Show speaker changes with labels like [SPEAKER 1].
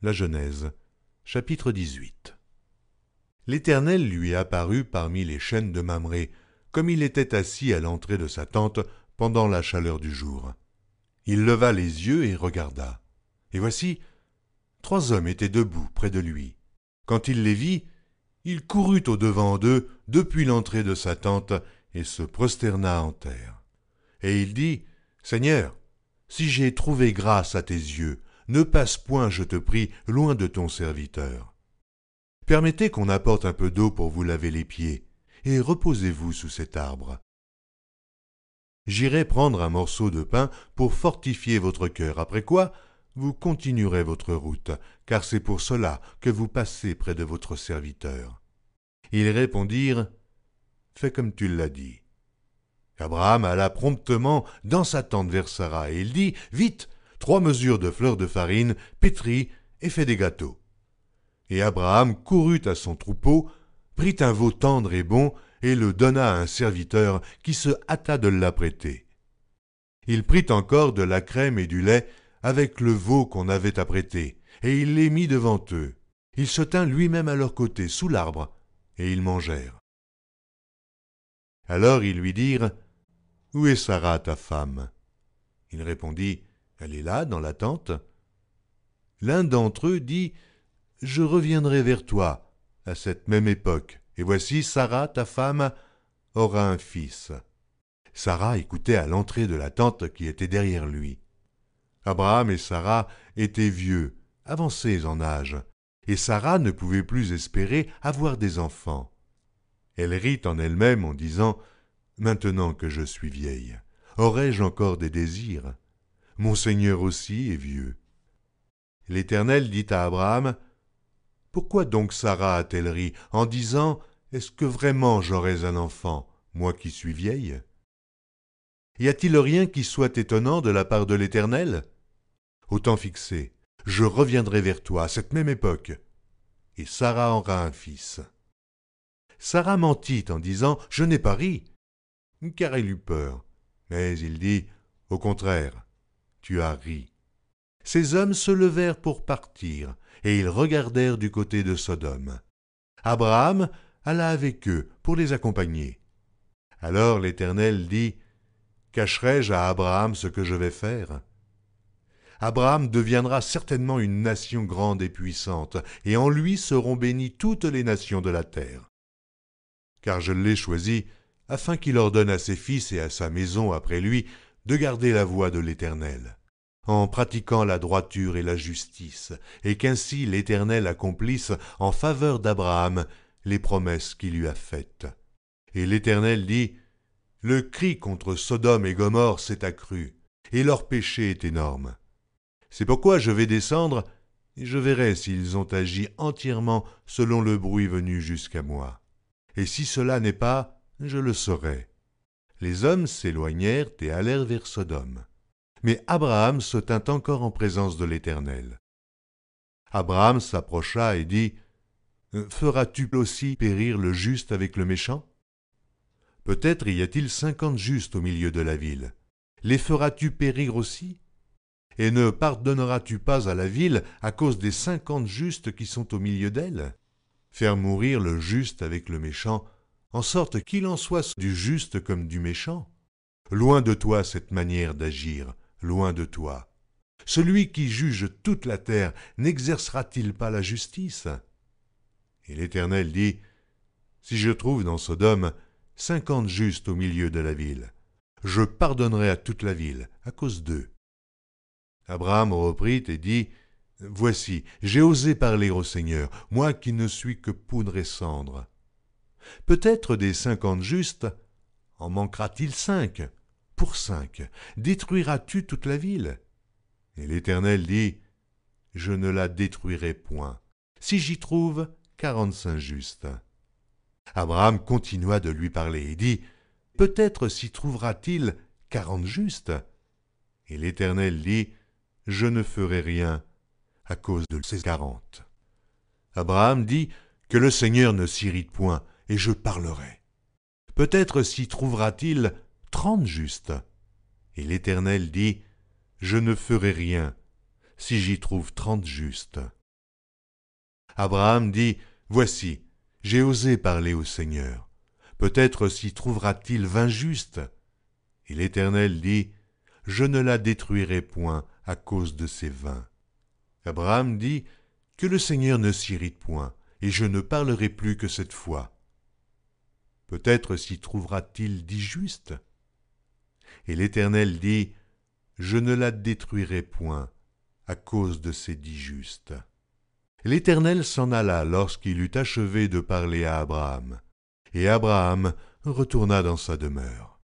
[SPEAKER 1] La Genèse, chapitre 18. L'Éternel lui apparut parmi les chênes de Mamré, comme il était assis à l'entrée de sa tente pendant la chaleur du jour. Il leva les yeux et regarda. Et voici, 3 hommes étaient debout près de lui. Quand il les vit, il courut au-devant d'eux depuis l'entrée de sa tente et se prosterna en terre. Et il dit, « Seigneur, si j'ai trouvé grâce à tes yeux, ne passe point, je te prie, loin de ton serviteur. Permettez qu'on apporte un peu d'eau pour vous laver les pieds, et reposez-vous sous cet arbre. J'irai prendre un morceau de pain pour fortifier votre cœur, après quoi vous continuerez votre route, car c'est pour cela que vous passez près de votre serviteur. » Ils répondirent, « Fais comme tu l'as dit. » Abraham alla promptement dans sa tente vers Sara, et il dit, « Vite, 3 mesures de fleur de farine, pétris et fais des gâteaux. » Et Abraham courut à son troupeau, prit un veau tendre et bon, et le donna à un serviteur qui se hâta de l'apprêter. Il prit encore de la crème et du lait avec le veau qu'on avait apprêté, et il les mit devant eux. Il se tint lui-même à leur côté, sous l'arbre, et ils mangèrent. Alors ils lui dirent, « Où est Sara, ta femme ?» Il répondit, « Elle est là, dans la tente. » L'un d'entre eux dit, « Je reviendrai vers toi à cette même époque, et voici Sara, ta femme, aura un fils. » Sara écoutait à l'entrée de la tente qui était derrière lui. Abraham et Sara étaient vieux, avancés en âge, et Sara ne pouvait plus espérer avoir des enfants. Elle rit en elle-même en disant, « Maintenant que je suis vieille, aurai-je encore des désirs? Mon Seigneur aussi est vieux. » L'Éternel dit à Abraham, « Pourquoi donc Sara a-t-elle ri en disant, « Est-ce que vraiment j'aurais un enfant, moi qui suis vieille ?» Y a-t-il rien qui soit étonnant de la part de l'Éternel? Au temps fixé, je reviendrai vers toi à cette même époque, et Sara aura un fils. » Sara mentit en disant, « Je n'ai pas ri. » Car elle eut peur. Mais il dit, « Au contraire, tu as ri. » Ces hommes se levèrent pour partir, et ils regardèrent du côté de Sodome. Abraham alla avec eux pour les accompagner. Alors l'Éternel dit, « Cacherai-je à Abraham ce que je vais faire? Abraham deviendra certainement une nation grande et puissante, et en lui seront bénies toutes les nations de la terre. Car je l'ai choisi afin qu'il ordonne à ses fils et à sa maison après lui de garder la voie de l'Éternel, en pratiquant la droiture et la justice, et qu'ainsi l'Éternel accomplisse en faveur d'Abraham les promesses qu'il lui a faites. » Et l'Éternel dit, « Le cri contre Sodome et Gomorrhe s'est accru, et leur péché est énorme. C'est pourquoi je vais descendre, et je verrai s'ils ont agi entièrement selon le bruit venu jusqu'à moi. Et si cela n'est pas, je le saurai. » Les hommes s'éloignèrent et allèrent vers Sodome. Mais Abraham se tint encore en présence de l'Éternel. Abraham s'approcha et dit, « Feras-tu aussi périr le juste avec le méchant? Peut-être y a-t-il 50 justes au milieu de la ville. Les feras-tu périr aussi? Et ne pardonneras-tu pas à la ville à cause des 50 justes qui sont au milieu d'elle? Faire mourir le juste avec le méchant, en sorte qu'il en soit du juste comme du méchant? Loin de toi cette manière d'agir, loin de toi. Celui qui juge toute la terre n'exercera-t-il pas la justice? » Et l'Éternel dit, « Si je trouve dans Sodome 50 justes au milieu de la ville, je pardonnerai à toute la ville à cause d'eux. » Abraham reprit et dit, « Voici, j'ai osé parler au Seigneur, moi qui ne suis que poudre et cendre. Peut-être des 50 justes, en manquera-t-il 5? Pour 5, détruiras-tu toute la ville? » Et l'Éternel dit, « Je ne la détruirai point, si j'y trouve 45 justes. » Abraham continua de lui parler et dit, « Peut-être s'y trouvera-t-il 40 justes? » Et l'Éternel dit, « Je ne ferai rien à cause de ces 40. » Abraham dit, « Que le Seigneur ne s'irrite point, et je parlerai. Peut-être s'y trouvera-t-il 30 justes? » Et l'Éternel dit, « Je ne ferai rien si j'y trouve 30 justes. » Abraham dit, « Voici, j'ai osé parler au Seigneur. Peut-être s'y trouvera-t-il vin juste. » Et l'Éternel dit, « Je ne la détruirai point à cause de ces vins. » Abraham dit, « Que le Seigneur ne s'irrite point, et je ne parlerai plus que cette fois. » Peut-être s'y trouvera-t-il 10 justes. Et l'Éternel dit, « Je ne la détruirai point à cause de ces 10 justes. » L'Éternel s'en alla lorsqu'il eut achevé de parler à Abraham. Et Abraham retourna dans sa demeure.